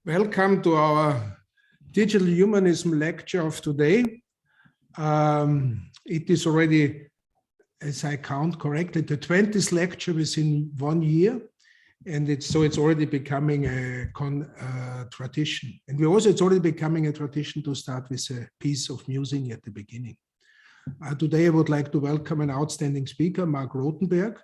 Welcome to our Digital Humanism lecture of today. It is already, as I count correctly, the 20th lecture within 1 year. And it's already becoming a tradition. And it's already becoming a tradition to start with a piece of music at the beginning. Today, I would like to welcome an outstanding speaker, Mark Rothenberg.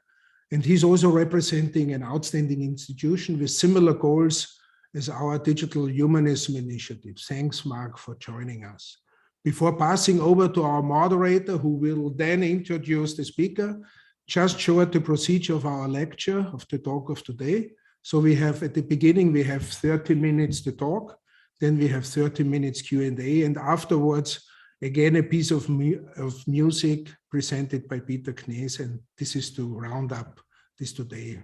And he's also representing an outstanding institution with similar goals as our Digital Humanism initiative. Thanks, Mark, for joining us. Before passing over to our moderator, who will then introduce the speaker, just short the procedure of our lecture, of the talk of today. So we have, at the beginning, we have 30 minutes to talk, then we have 30 minutes Q&A, and afterwards, again, a piece of music presented by Peter Knees, and this is to round up this today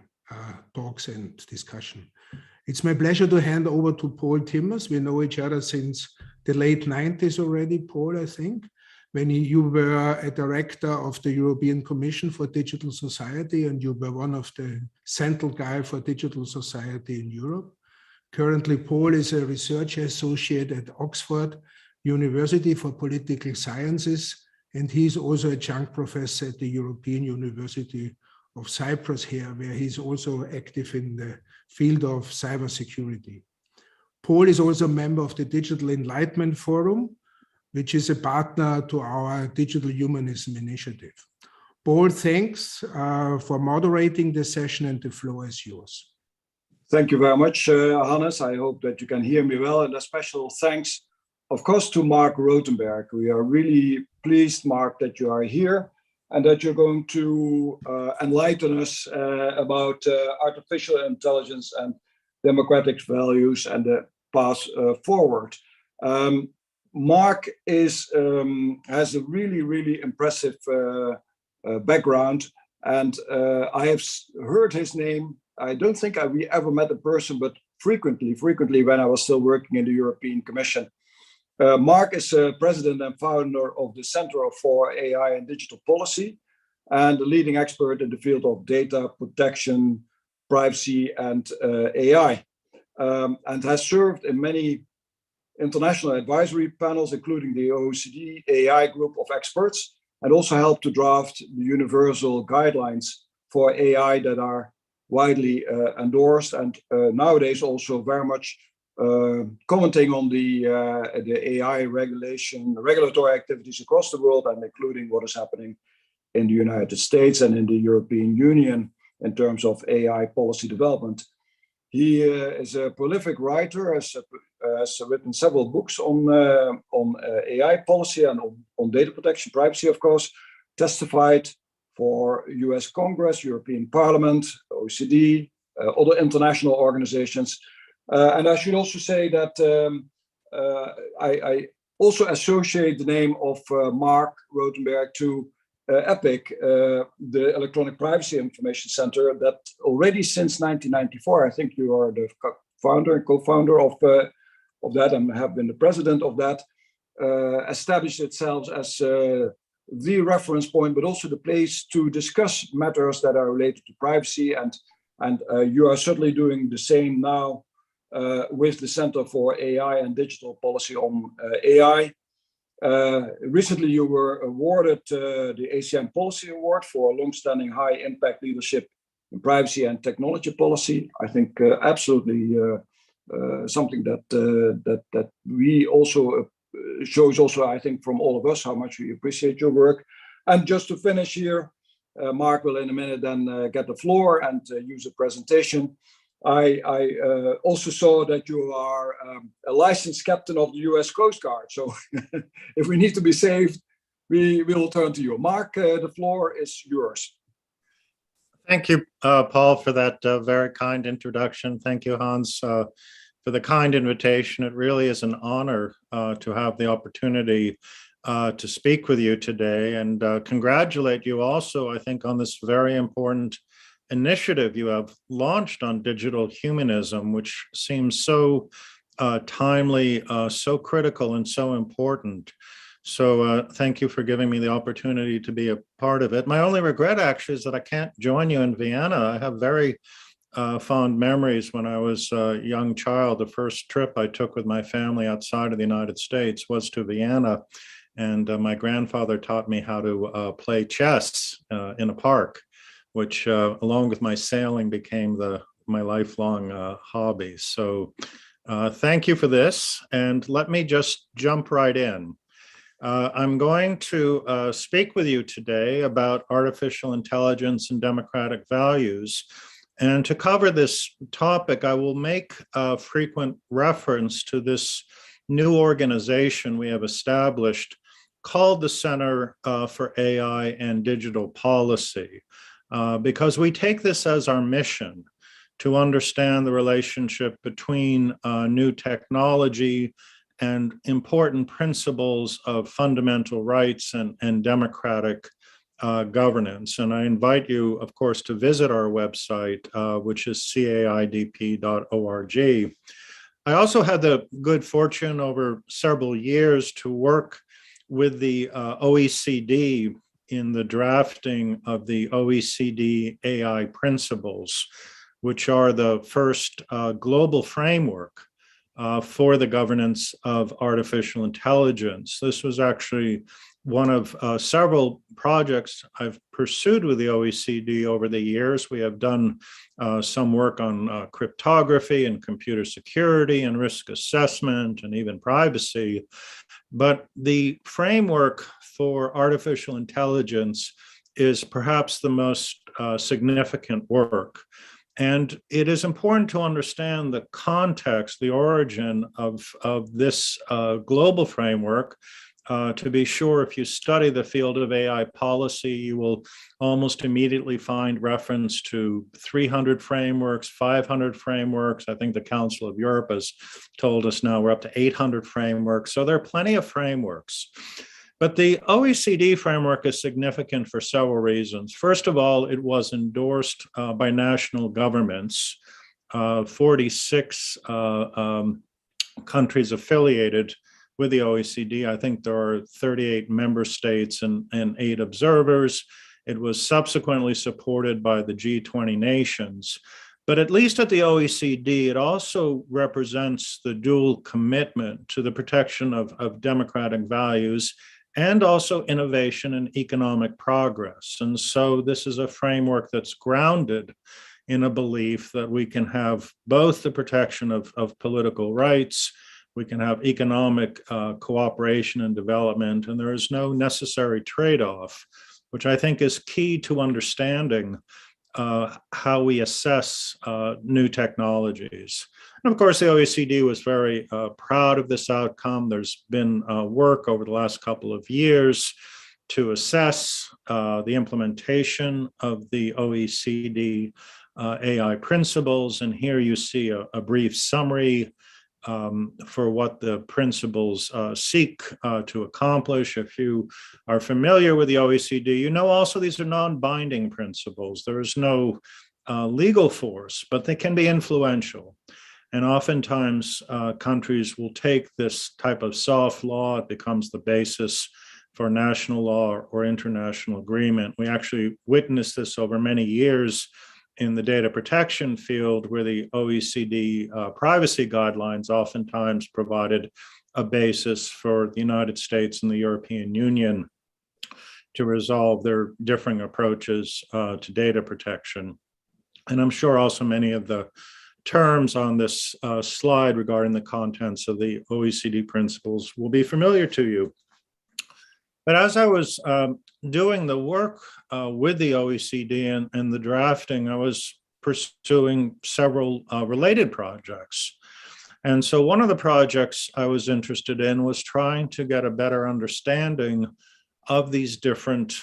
talks and discussion. It's my pleasure to hand over to Paul Timmers. We know each other since the late 90s already, Paul, I think, when you were a director of the European Commission for Digital Society, and you were one of the central guy for digital society in Europe. Currently, Paul is a research associate at Oxford University for Political Sciences, and he's also a adjunct professor at the European University of Cyprus here, where he's also active in the field of cybersecurity. Paul is also a member of the Digital Enlightenment Forum, which is a partner to our Digital Humanism initiative. Paul, thanks for moderating the session, and the floor is yours. Thank you very much, Hannes. I hope that you can hear me well, and a special thanks, of course, to Mark Rothenberg. We are really pleased, Mark, that you are here and that you're going to enlighten us about artificial intelligence and democratic values and the path forward. Mark has a really impressive background, and I have heard his name. I don't think we ever met in person, but frequently when I was still working in the European Commission. Mark is president and founder of the Center for AI and Digital Policy, and a leading expert in the field of data protection, privacy, and AI, and has served in many international advisory panels, including the OECD AI group of experts, and also helped to draft the universal guidelines for AI that are widely endorsed, and nowadays also very much commenting on the AI regulatory activities across the world, and including what is happening in the United States and in the European Union in terms of AI policy development. He is a prolific writer, has written several books on AI policy and on data protection, privacy, of course, testified for US Congress, European Parliament, OECD, other international organizations. And I should also say that I also associate the name of Mark Rothenberg to EPIC, the Electronic Privacy Information Center, that already since 1994, I think you are the founder and co-founder of that, and have been the president of that, established itself as the reference point, but also the place to discuss matters that are related to privacy. And you are certainly doing the same now with the Center for AI and Digital Policy on AI. Recently, you were awarded the ACM Policy Award for long-standing high-impact leadership in privacy and technology policy. I think absolutely something that we also shows also, I think, from all of us how much we appreciate your work. And just to finish here, Mark will in a minute then get the floor and use a presentation. I also saw that you are a licensed captain of the US Coast Guard. So if we need to be saved, we will turn to you. Mark, the floor is yours. Thank you, Paul, for that very kind introduction. Thank you, Hans, for the kind invitation. It really is an honor to have the opportunity to speak with you today, and congratulate you also, I think, on this very important initiative you have launched on digital humanism, which seems so timely, so critical, and so important. So thank you for giving me the opportunity to be a part of it. My only regret, actually, is that I can't join you in Vienna. I have very fond memories when I was a young child. The first trip I took with my family outside of the United States was to Vienna. And my grandfather taught me how to play chess in a park, which along with my sailing became my lifelong hobby. So thank you for this. And let me just jump right in. I'm going to speak with you today about artificial intelligence and democratic values. And to cover this topic, I will make frequent reference to this new organization we have established called the Center for AI and Digital Policy, because we take this as our mission to understand the relationship between new technology and important principles of fundamental rights and democratic governance. And I invite you, of course, to visit our website, which is caidp.org. I also had the good fortune over several years to work with the OECD in the drafting of the OECD AI Principles, which are the first global framework for the governance of artificial intelligence. This was actually one of several projects I've pursued with the OECD over the years. We have done some work on cryptography and computer security and risk assessment and even privacy. But the framework for artificial intelligence is perhaps the most significant work. And it is important to understand the context, the origin of this global framework. To be sure, if you study the field of AI policy, you will almost immediately find reference to 300 frameworks, 500 frameworks. I think the Council of Europe has told us now we're up to 800 frameworks. So there are plenty of frameworks. But the OECD framework is significant for several reasons. First of all, it was endorsed by national governments, 46 countries affiliated with the OECD. I think there are 38 member states and 8 observers. It was subsequently supported by the G20 nations. But at least at the OECD, it also represents the dual commitment to the protection of democratic values and also innovation and economic progress. And so this is a framework that's grounded in a belief that we can have both the protection of political rights, we can have economic cooperation and development, and there is no necessary trade-off, which I think is key to understanding how we assess new technologies. And of course, the OECD was very proud of this outcome. There's been work over the last couple of years to assess the implementation of the OECD AI principles. And here you see a brief summary for what the principles seek to accomplish. If you are familiar with the OECD, you know also these are non-binding principles. There is no legal force, but they can be influential. And oftentimes countries will take this type of soft law, it becomes the basis for national law or international agreement. We actually witnessed this over many years in the data protection field, where the OECD privacy guidelines oftentimes provided a basis for the United States and the European Union to resolve their differing approaches to data protection. And I'm sure also many of the terms on this slide regarding the contents of the OECD principles will be familiar to you. But as I was doing the work with the OECD and the drafting, I was pursuing several related projects. And so one of the projects I was interested in was trying to get a better understanding of these different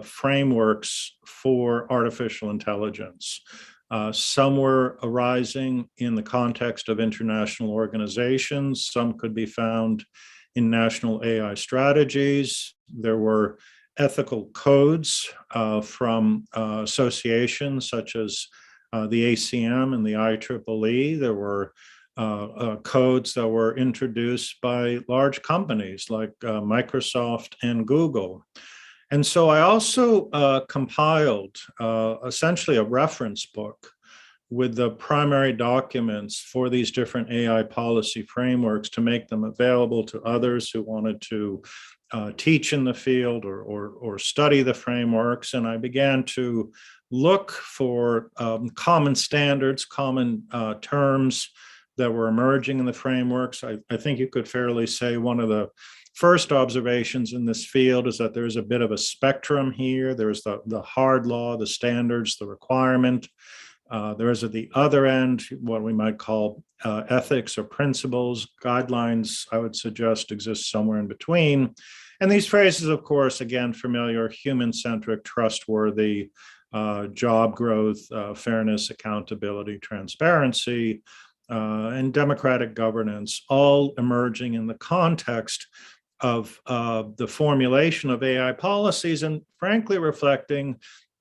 frameworks for artificial intelligence. Some were arising in the context of international organizations. Some could be found in national AI strategies. There were ethical codes from associations such as the ACM and the IEEE. There were codes that were introduced by large companies like Microsoft and Google. And so I also compiled essentially a reference book with the primary documents for these different AI policy frameworks to make them available to others who wanted to teach in the field or study the frameworks. And I began to look for common standards, common terms that were emerging in the frameworks. I think you could fairly say one of the first observations in this field is that there's a bit of a spectrum here. There's the hard law, the standards, the requirement. There is at the other end what we might call ethics or principles. Guidelines, I would suggest, exist somewhere in between. And these phrases, of course, again, familiar: human-centric, trustworthy, job growth, fairness, accountability, transparency, and democratic governance, all emerging in the context of the formulation of AI policies, and frankly reflecting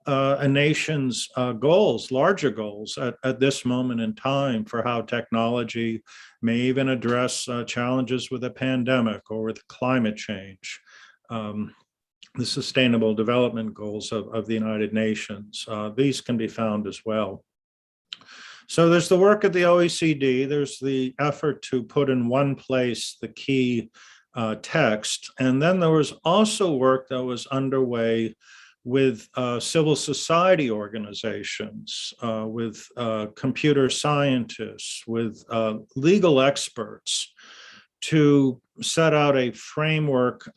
a nation's goals, larger goals at this moment in time for how technology may even address challenges with a pandemic or with climate change. The Sustainable Development Goals of the United Nations. These can be found as well. So there's the work of the OECD. There's the effort to put in one place the key text. And then there was also work that was underway with civil society organizations, with computer scientists, with legal experts, to set out a framework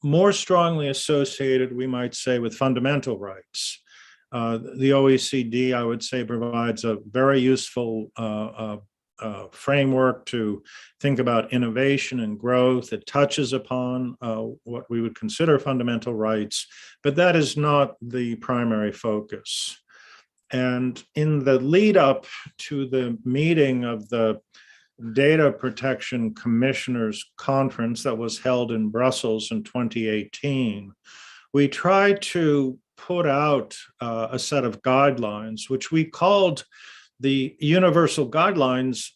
more strongly associated, we might say, with fundamental rights. The OECD, I would say, provides a very useful framework to think about innovation and growth. It touches upon what we would consider fundamental rights, but that is not the primary focus. And in the lead up to the meeting of the Data Protection Commissioners Conference that was held in Brussels in 2018, we tried to put out a set of guidelines, which we called the Universal Guidelines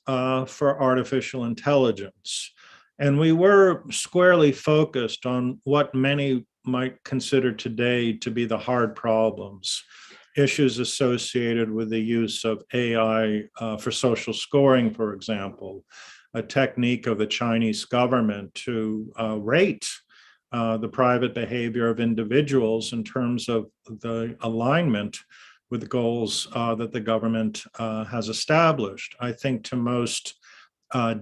for Artificial Intelligence. And we were squarely focused on what many might consider today to be the hard problems, issues associated with the use of AI for social scoring, for example, a technique of the Chinese government to rate the private behavior of individuals in terms of the alignment with the goals that the government has established. I think to most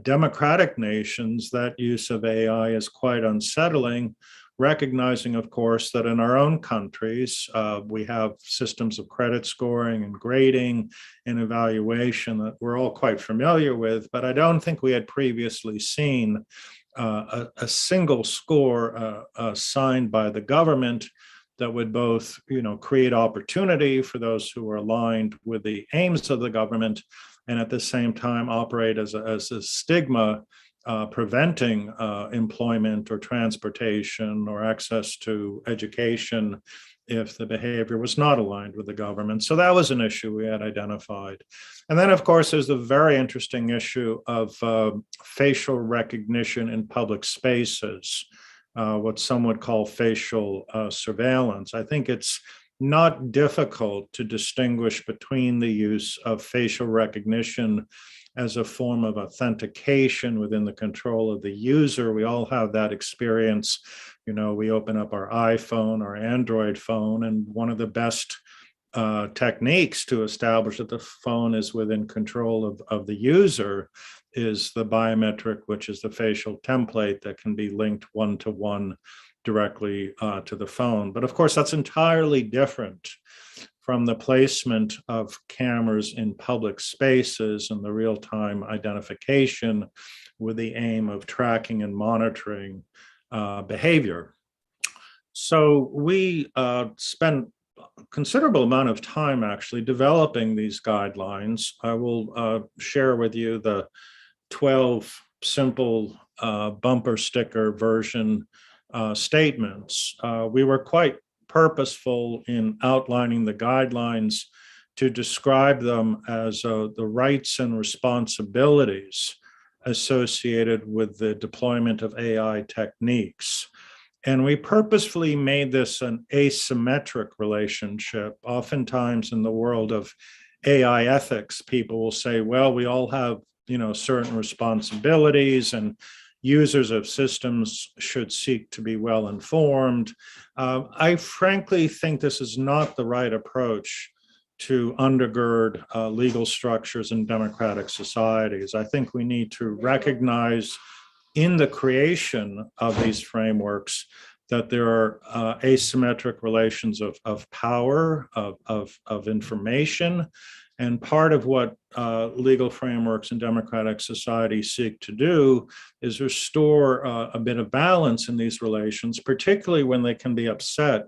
democratic nations, that use of AI is quite unsettling, recognizing, of course, that in our own countries, we have systems of credit scoring and grading and evaluation that we're all quite familiar with, but I don't think we had previously seen a single score assigned by the government that would both, create opportunity for those who are aligned with the aims of the government, and at the same time operate as a stigma, preventing employment or transportation or access to education if the behavior was not aligned with the government. So that was an issue we had identified. And then, of course, there's the very interesting issue of facial recognition in public spaces, what some would call facial surveillance. I think it's not difficult to distinguish between the use of facial recognition as a form of authentication within the control of the user. We all have that experience. We open up our iPhone or Android phone, and one of the best techniques to establish that the phone is within control of the user is the biometric, which is the facial template that can be linked one-to-one directly to the phone. But of course, that's entirely different from the placement of cameras in public spaces and the real-time identification with the aim of tracking and monitoring behavior. So we spent a considerable amount of time actually developing these guidelines. I will share with you the 12 simple bumper sticker version statements. We were quite purposeful in outlining the guidelines to describe them as the rights and responsibilities associated with the deployment of AI techniques. And we purposefully made this an asymmetric relationship. Oftentimes in the world of AI ethics, people will say, well, we all have, certain responsibilities, and users of systems should seek to be well informed. I frankly think this is not the right approach to undergird legal structures in democratic societies. I think we need to recognize in the creation of these frameworks that there are asymmetric relations of power, of information. And part of what legal frameworks in democratic societies seek to do is restore a bit of balance in these relations, particularly when they can be upset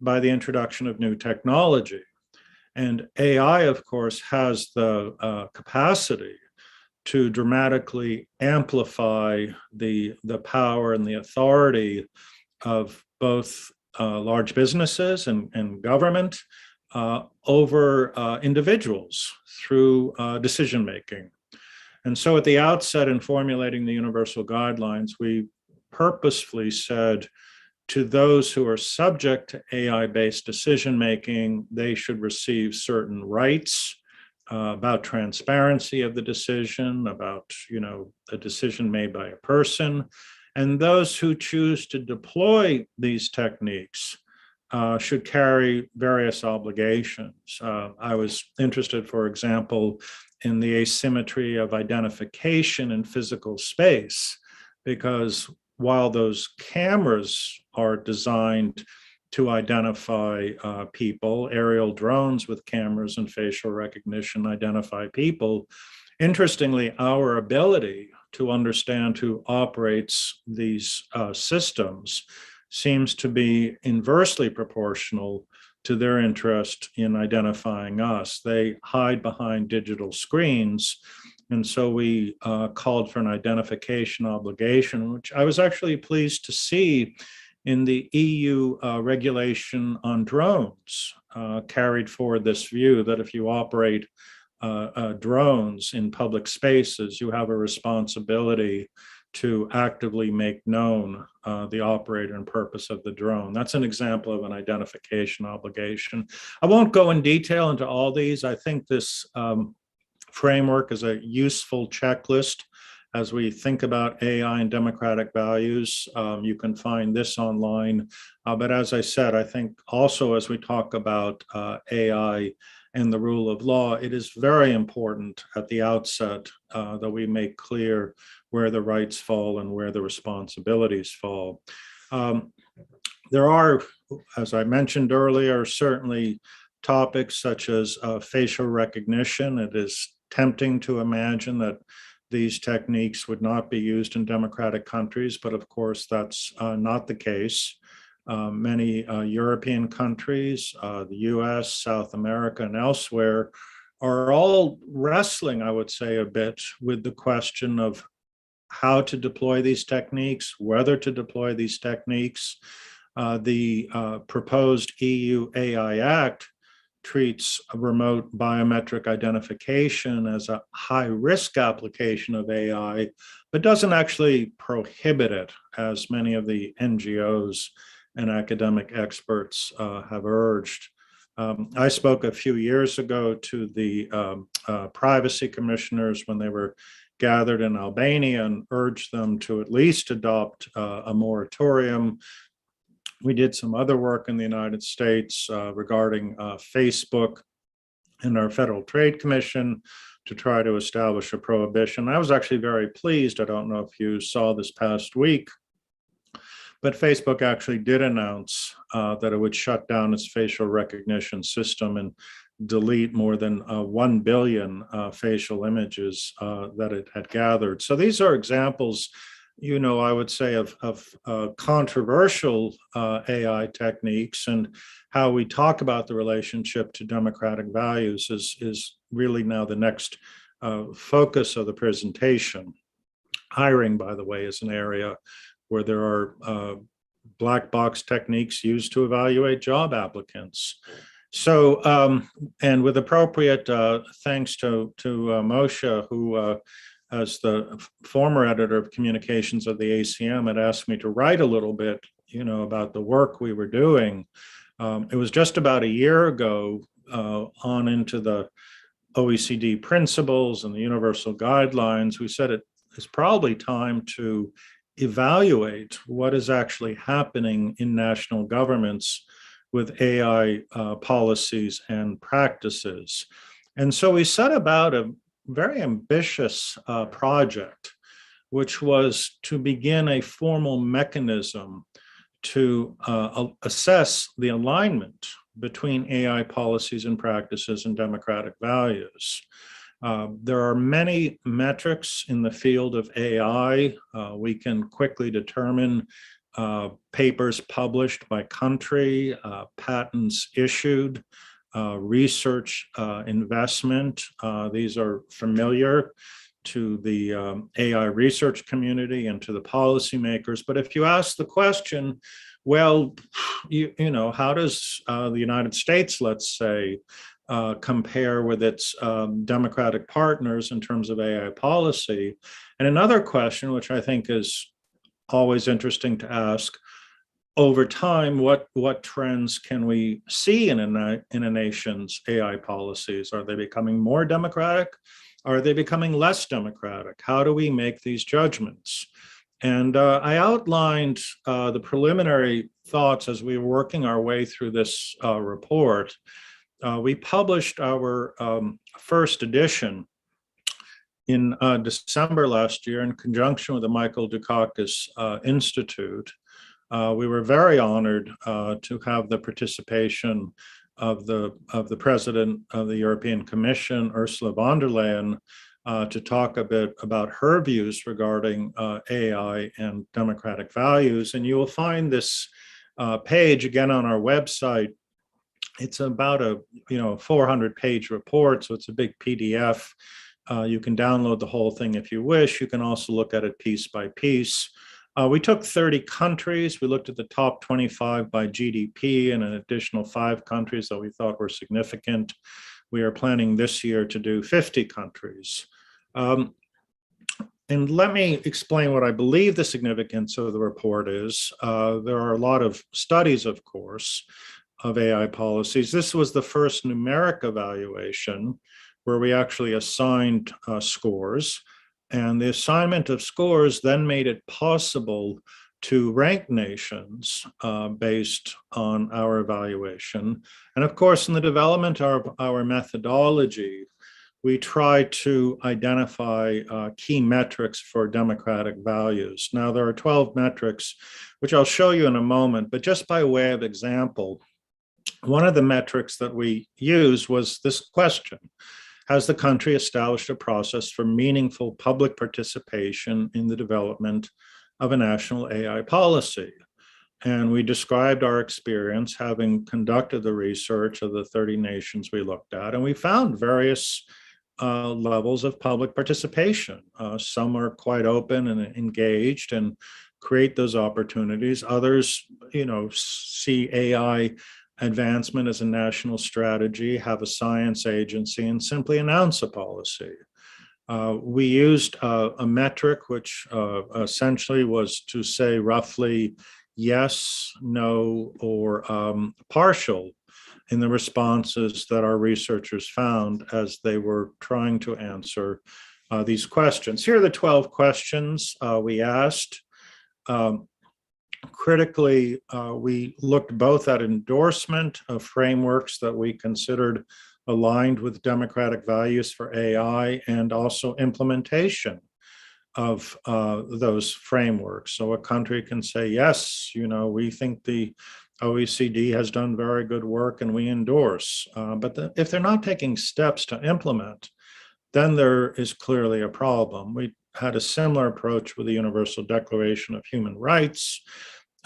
by the introduction of new technology. And AI, of course, has the capacity to dramatically amplify the power and the authority of both large businesses and government over individuals through decision-making. And so at the outset, in formulating the universal guidelines, we purposefully said to those who are subject to AI-based decision-making, they should receive certain rights about transparency of the decision, about, a decision made by a person. And those who choose to deploy these techniques should carry various obligations. I was interested, for example, in the asymmetry of identification in physical space, because while those cameras are designed to identify people, aerial drones with cameras and facial recognition identify people, interestingly, our ability to understand who operates these systems seems to be inversely proportional to their interest in identifying us. They hide behind digital screens. And so we called for an identification obligation, which I was actually pleased to see in the EU regulation on drones, carried forward this view that if you operate drones in public spaces, you have a responsibility to actively make known the operator and purpose of the drone. That's an example of an identification obligation. I won't go in detail into all these. I think this framework is a useful checklist as we think about AI and democratic values. You can find this online. But as I said, I think also as we talk about AI and the rule of law, it is very important at the outset that we make clear where the rights fall and where the responsibilities fall. There are, as I mentioned earlier, certainly topics such as facial recognition. It is tempting to imagine that these techniques would not be used in democratic countries, but of course that's not the case. Many European countries, the US, South America, and elsewhere are all wrestling, I would say, a bit with the question of how to deploy these techniques, whether to deploy these techniques. The proposed EU AI Act treats remote biometric identification as a high-risk application of AI, but doesn't actually prohibit it, as many of the NGOs and academic experts have urged. I spoke a few years ago to the privacy commissioners when they were gathered in Albania and urged them to at least adopt a moratorium. We did some other work in the United States regarding Facebook and our Federal Trade Commission to try to establish a prohibition. I was actually very pleased. I don't know if you saw this past week, but Facebook actually did announce that it would shut down its facial recognition system and delete more than 1 billion facial images that it had gathered. So these are examples, I would say of controversial AI techniques, and how we talk about the relationship to democratic values is really now the next focus of the presentation. Hiring, by the way, is an area where there are black box techniques used to evaluate job applicants. So, and with appropriate thanks to Moshe, who as the former editor of communications of the ACM had asked me to write a little bit, about the work we were doing. It was just about a year ago on into the OECD principles and the universal guidelines, we said it is probably time to evaluate what is actually happening in national governments with AI policies and practices. And so we set about a very ambitious project, which was to begin a formal mechanism to assess the alignment between AI policies and practices and democratic values. There are many metrics in the field of AI. We can quickly determine papers published by country, patents issued, research investment. These are familiar to the AI research community and to the policymakers. But if you ask the question, well, you know, how does the United States, let's say, compare with its democratic partners in terms of AI policy? And another question, which I think is always interesting to ask, over time, what trends can we see in a nation's AI policies? Are they becoming more democratic? Are they becoming less democratic? How do we make these judgments? And I outlined the preliminary thoughts as we were working our way through this report. We published our first edition in December last year in conjunction with the Michael Dukakis Institute. We were very honored to have the participation of the President of the European Commission, Ursula von der Leyen, to talk a bit about her views regarding AI and democratic values. And you will find this page again on our website. It's about a 400-page report, so it's a big PDF. You can download the whole thing if you wish. You can also look at it piece by piece. We took 30 countries. We looked at the top 25 by GDP and an additional 5 countries that we thought were significant. We are planning this year to do 50 countries. And let me explain what I believe the significance of the report is. There are a lot of studies, of course, of AI policies. This was the first numeric evaluation where we actually assigned scores. And the assignment of scores then made it possible to rank nations based on our evaluation. And of course, in the development of our methodology, we try to identify key metrics for democratic values. Now, there are 12 metrics, which I'll show you in a moment, but just by way of example, one of the metrics that we used was this question: has the country established a process for meaningful public participation in the development of a national AI policy? And we described our experience having conducted the research of the 30 nations we looked at, and we found various levels of public participation. Some are quite open and engaged and create those opportunities. Others, see AI advancement as a national strategy, have a science agency, and simply announce a policy. We used a metric which essentially was to say roughly yes, no, or partial in the responses that our researchers found as they were trying to answer these questions. Here are the 12 questions we asked. Critically, we looked both at endorsement of frameworks that we considered aligned with democratic values for AI and also implementation of those frameworks. So a country can say, yes, we think the OECD has done very good work and we endorse. But if they're not taking steps to implement, then there is clearly a problem. We had a similar approach with the Universal Declaration of Human Rights.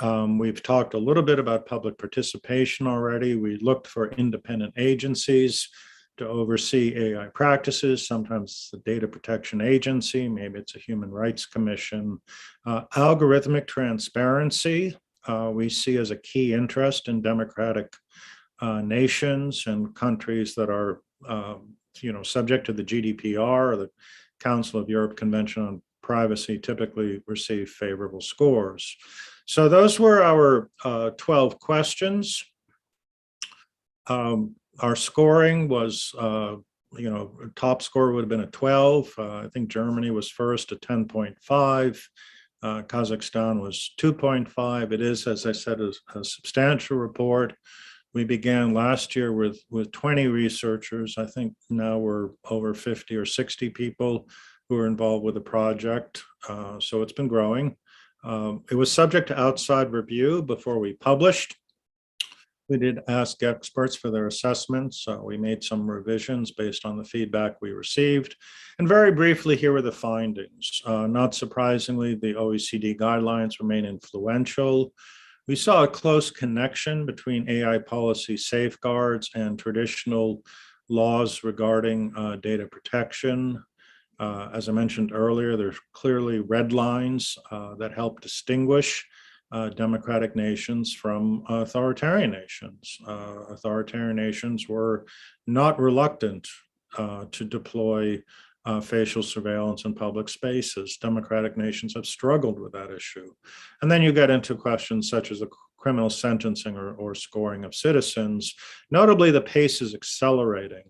We've talked a little bit about public participation already. We looked for independent agencies to oversee AI practices. Sometimes it's the Data Protection Agency, maybe it's a Human Rights Commission. Algorithmic transparency, we see as a key interest in democratic nations and countries that are subject to the GDPR or the Council of Europe Convention on Privacy typically receive favorable scores. So those were our 12 questions. Our scoring was top score would have been a 12. I think Germany was first at 10.5. Kazakhstan was 2.5. It is, as I said, a substantial report. We began last year with 20 researchers. I think now we're over 50 or 60 people who are involved with the project. So it's been growing. It was subject to outside review before we published. We did ask experts for their assessments. We made some revisions based on the feedback we received. And very briefly, here were the findings. Not surprisingly, the OECD guidelines remain influential. We saw a close connection between AI policy safeguards and traditional laws regarding data protection. As I mentioned earlier, there's clearly red lines that help distinguish democratic nations from authoritarian nations. Authoritarian nations were not reluctant to deploy facial surveillance in public spaces. Democratic nations have struggled with that issue. And then you get into questions such as a criminal sentencing or scoring of citizens. Notably, the pace is accelerating.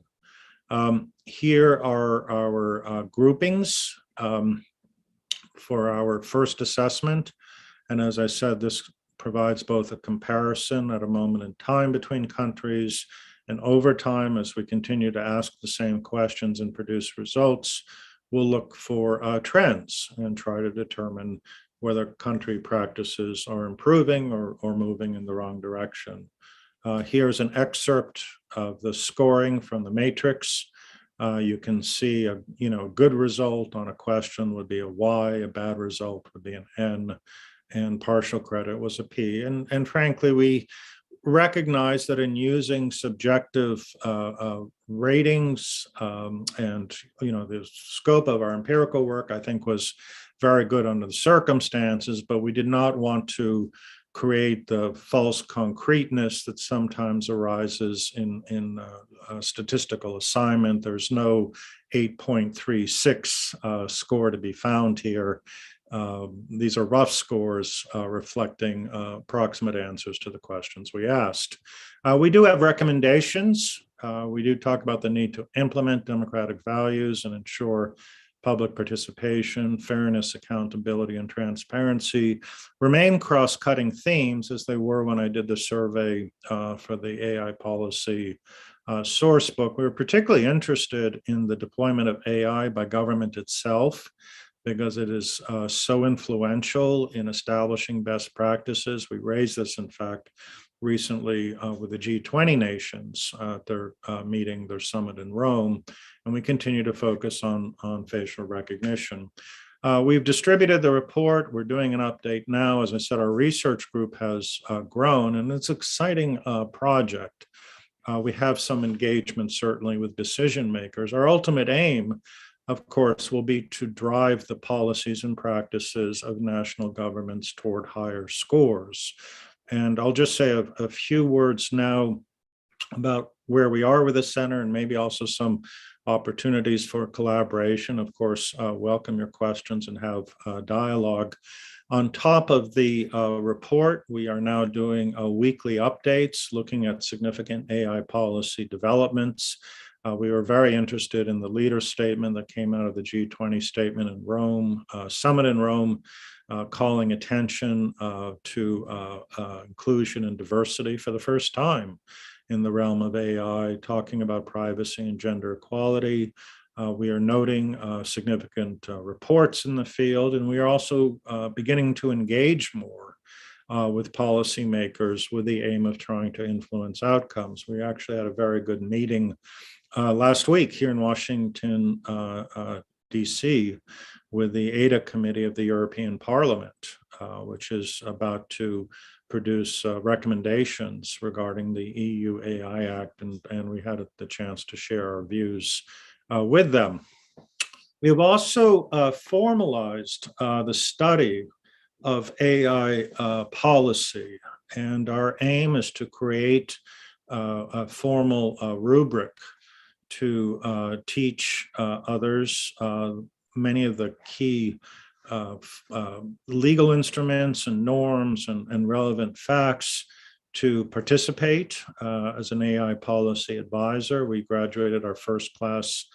Here are our groupings for our first assessment. And as I said, this provides both a comparison at a moment in time between countries, and over time, as we continue to ask the same questions and produce results, we'll look for trends and try to determine whether country practices are improving or moving in the wrong direction. Here's an excerpt of the scoring from the matrix. You can see a good result on a question would be a Y, a bad result would be an N, and partial credit was a P. And frankly, we recognize that in using subjective ratings and the scope of our empirical work, I think, was very good under the circumstances, but we did not want to create the false concreteness that sometimes arises in statistical assignment. There's no 8.36 score to be found here. These are rough scores reflecting approximate answers to the questions we asked. We do have recommendations. We do talk about the need to implement democratic values and ensure public participation, fairness, accountability, and transparency remain cross-cutting themes as they were when I did the survey for the AI policy source book. We were particularly interested in the deployment of AI by government itself, because it is so influential in establishing best practices. We raised this, in fact, recently with the G20 nations at their meeting, their summit in Rome, and we continue to focus on facial recognition. We've distributed the report. We're doing an update now. As I said, our research group has grown, and it's an exciting project. We have some engagement, certainly, with decision makers. Our ultimate aim, of course, will be to drive the policies and practices of national governments toward higher scores. And I'll just say a few words now about where we are with the center and maybe also some opportunities for collaboration. Of course, welcome your questions and have dialogue. On top of the report, we are now doing weekly updates looking at significant AI policy developments. We were very interested in the leader statement that came out of the G20 statement in Rome, summit in Rome, calling attention to inclusion and diversity for the first time in the realm of AI, talking about privacy and gender equality. We are noting significant reports in the field, and we are also beginning to engage more with policymakers with the aim of trying to influence outcomes. We actually had a very good meeting last week here in Washington, DC, with the ADA Committee of the European Parliament, which is about to produce recommendations regarding the EU AI Act, and we had the chance to share our views with them. We've also formalized the study of AI policy, and our aim is to create a formal rubric to teach others many of the key legal instruments and norms and relevant facts to participate as an AI policy advisor. We graduated our first class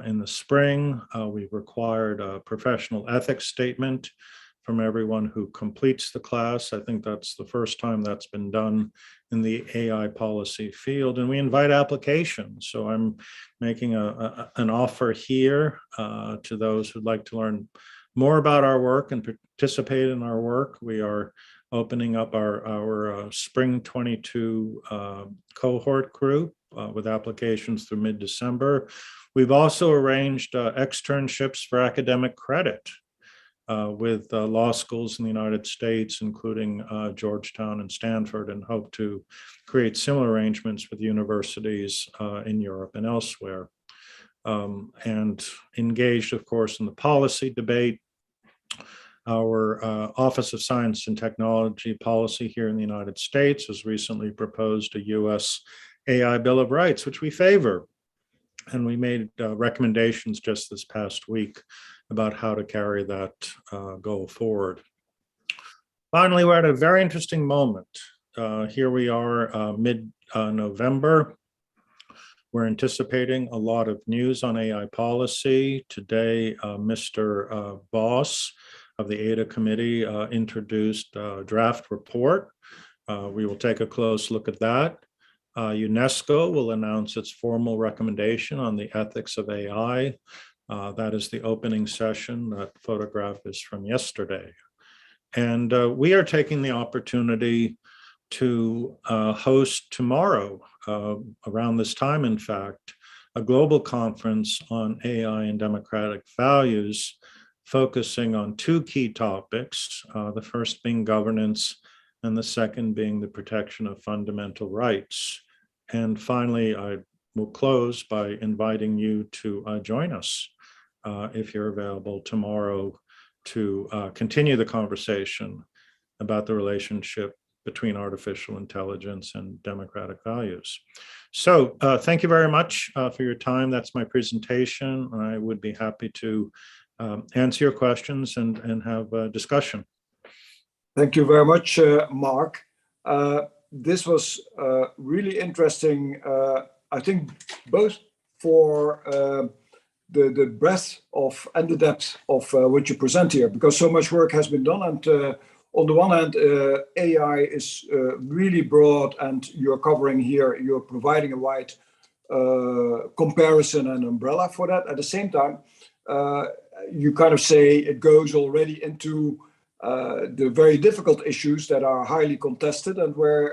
in the spring. We've required a professional ethics statement from everyone who completes the class. I think that's the first time that's been done in the AI policy field, and we invite applications. So I'm making an offer here to those who'd like to learn more about our work and participate in our work. We are opening up our Spring 22 cohort group with applications through mid-December. We've also arranged externships for academic credit with law schools in the United States, including Georgetown and Stanford, and hope to create similar arrangements with universities in Europe and elsewhere. And engaged, of course, in the policy debate. Our Office of Science and Technology Policy here in the United States has recently proposed a US AI Bill of Rights, which we favor. And we made recommendations just this past week about how to carry that goal forward. Finally, we're at a very interesting moment. Here we are mid-November. We're anticipating a lot of news on AI policy. Today, Mr. Voss of the ADA committee introduced a draft report. We will take a close look at that. UNESCO will announce its formal recommendation on the ethics of AI. That is the opening session. That photograph is from yesterday. And we are taking the opportunity to host tomorrow, around this time, in fact, a global conference on AI and democratic values, focusing on two key topics, the first being governance, and the second being the protection of fundamental rights. And finally, I will close by inviting you to join us if you're available tomorrow to continue the conversation about the relationship between artificial intelligence and democratic values. So thank you very much for your time. That's my presentation. I would be happy to answer your questions and have a discussion. Thank you very much, Mark. This was really interesting, I think, both for the breadth of and the depth of what you present here, because so much work has been done. And on the one hand, AI is really broad, and you're covering here, you're providing a wide comparison and umbrella for that. At the same time, you kind of say it goes already into the very difficult issues that are highly contested, and where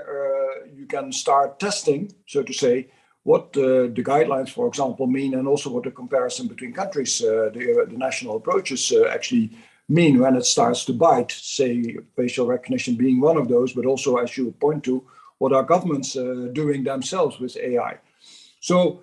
you can start testing, so to say, what the guidelines, for example, mean, and also what the comparison between countries, the national approaches actually mean when it starts to bite, say facial recognition being one of those, but also, as you point to, what are governments doing themselves with AI. So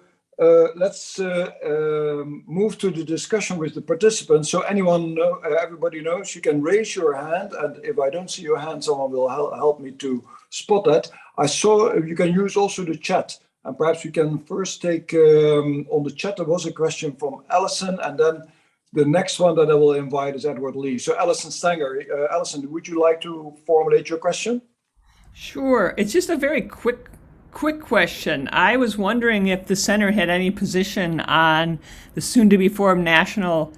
let's move to the discussion with the participants. So everybody knows you can raise your hand, and if I don't see your hand, someone will help me to spot that. I saw you can use also the chat, and perhaps we can first take on the chat. There was a question from Alison, and then the next one that I will invite is Edward Lee. So Alison Stanger. Alison, would you like to formulate your question? Sure. It's just a very quick question. I was wondering if the center had any position on the soon-to-be-formed National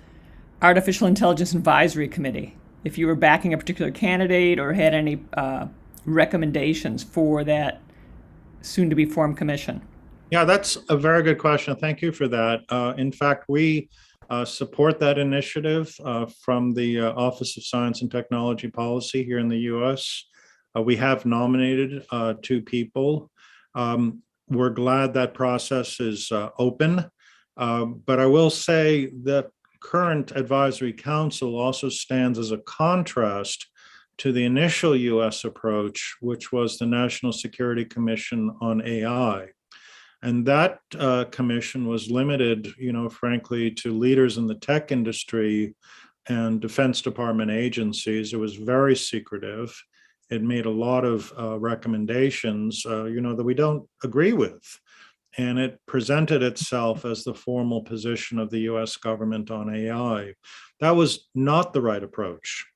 Artificial Intelligence Advisory Committee, if you were backing a particular candidate or had any recommendations for that soon-to-be-formed commission. Yeah, that's a very good question. Thank you for that. In fact, we support that initiative from the Office of Science and Technology Policy here in the US. We have nominated 2 people. We're glad that process is open, but I will say that current advisory council also stands as a contrast to the initial US approach, which was the National Security Commission on AI. And that commission was limited, frankly, to leaders in the tech industry and Defense Department agencies. It was very secretive. It made a lot of recommendations, that we don't agree with. And it presented itself as the formal position of the US government on AI. That was not the right approach.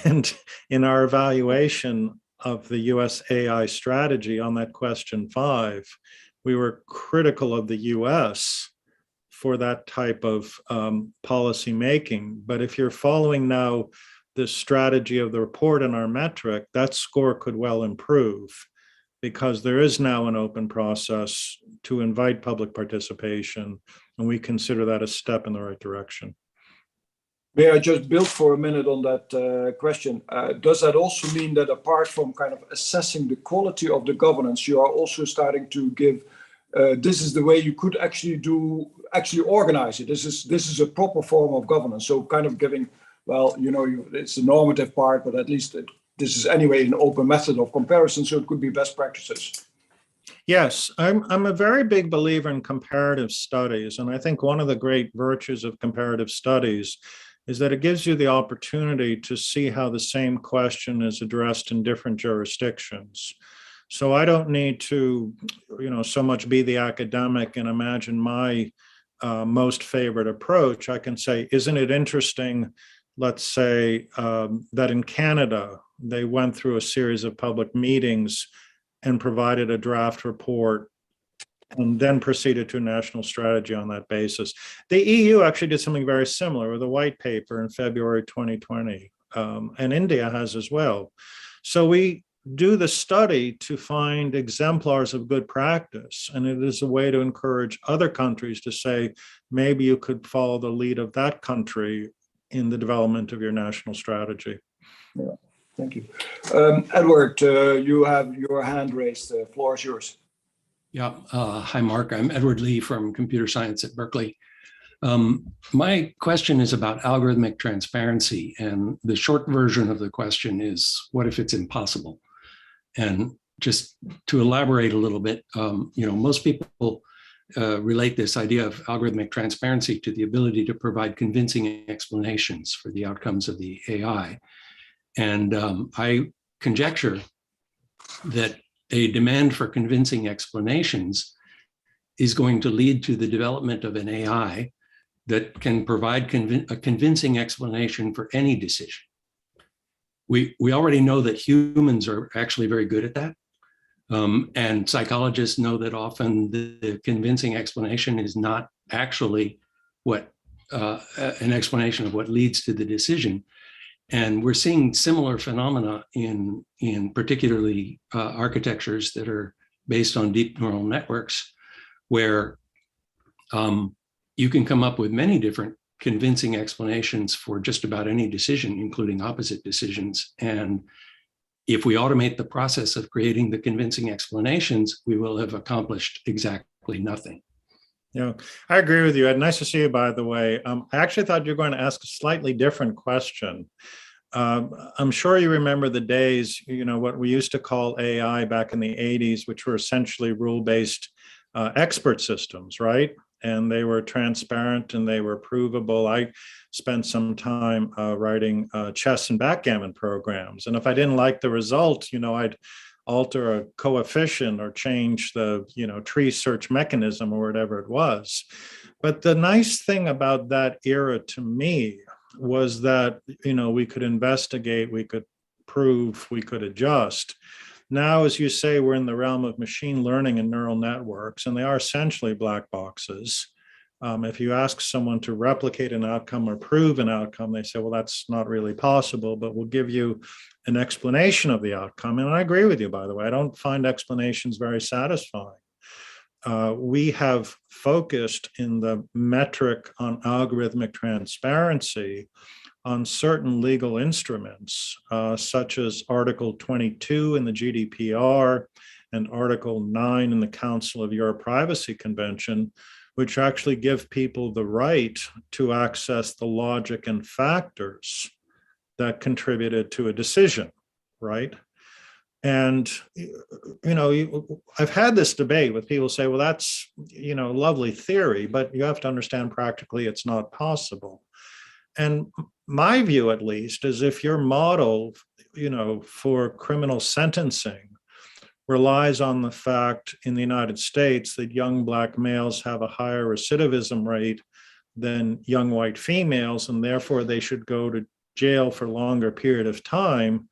And in our evaluation, of the US AI strategy on that question 5, we were critical of the US for that type of policy making. But if you're following now the strategy of the report and our metric, that score could well improve, because there is now an open process to invite public participation, and we consider that a step in the right direction. May I just build for a minute on that question? Does that also mean that apart from kind of assessing the quality of the governance, you are also starting to give, this is the way you could actually organize it. This is a proper form of governance. So kind of giving, well, it's the normative part, but at least this is anyway an open method of comparison, so it could be best practices. Yes, I'm a very big believer in comparative studies. And I think one of the great virtues of comparative studies is that it gives you the opportunity to see how the same question is addressed in different jurisdictions. So I don't need to, so much be the academic and imagine my most favorite approach. I can say, isn't it interesting, let's say, that in Canada, they went through a series of public meetings and provided a draft report and then proceeded to a national strategy on that basis. The EU actually did something very similar with a white paper in February 2020, and India has as well. So we do the study to find exemplars of good practice, and it is a way to encourage other countries to say, maybe you could follow the lead of that country in the development of your national strategy. Yeah, thank you. Edward, you have your hand raised. The floor is yours. Yeah, hi, Mark. I'm Edward Lee from Computer Science at Berkeley. My question is about algorithmic transparency, and the short version of the question is, what if it's impossible? And just to elaborate a little bit, most people relate this idea of algorithmic transparency to the ability to provide convincing explanations for the outcomes of the AI. And I conjecture that a demand for convincing explanations is going to lead to the development of an AI that can provide a convincing explanation for any decision. We already know that humans are actually very good at that. And psychologists know that often the convincing explanation is not actually what an explanation of what leads to the decision. And we're seeing similar phenomena in particularly architectures that are based on deep neural networks, where you can come up with many different convincing explanations for just about any decision, including opposite decisions. And if we automate the process of creating the convincing explanations, we will have accomplished exactly nothing. Yeah, I agree with you, Ed. Nice to see you, by the way. I actually thought you were going to ask a slightly different question. I'm sure you remember the days, what we used to call AI back in the 80s, which were essentially rule-based expert systems, right? And they were transparent and they were provable. I spent some time writing chess and backgammon programs. And if I didn't like the result, I'd alter a coefficient or change the, tree search mechanism or whatever it was. But the nice thing about that era to me was that, we could investigate, we could prove, we could adjust. Now, as you say, we're in the realm of machine learning and neural networks, and they are essentially black boxes. If you ask someone to replicate an outcome or prove an outcome, they say, well, that's not really possible, but we'll give you an explanation of the outcome. And I agree with you, by the way. I don't find explanations very satisfying. We have focused in the metric on algorithmic transparency on certain legal instruments, such as Article 22 in the GDPR and Article 9 in the Council of Europe Privacy Convention, which actually give people the right to access the logic and factors that contributed to a decision, right? And, I've had this debate with people say, well, that's, lovely theory, but you have to understand practically it's not possible. And my view, at least, is if your model, for criminal sentencing relies on the fact in the United States that young Black males have a higher recidivism rate than young white females, and therefore they should go to jail for a longer period of time,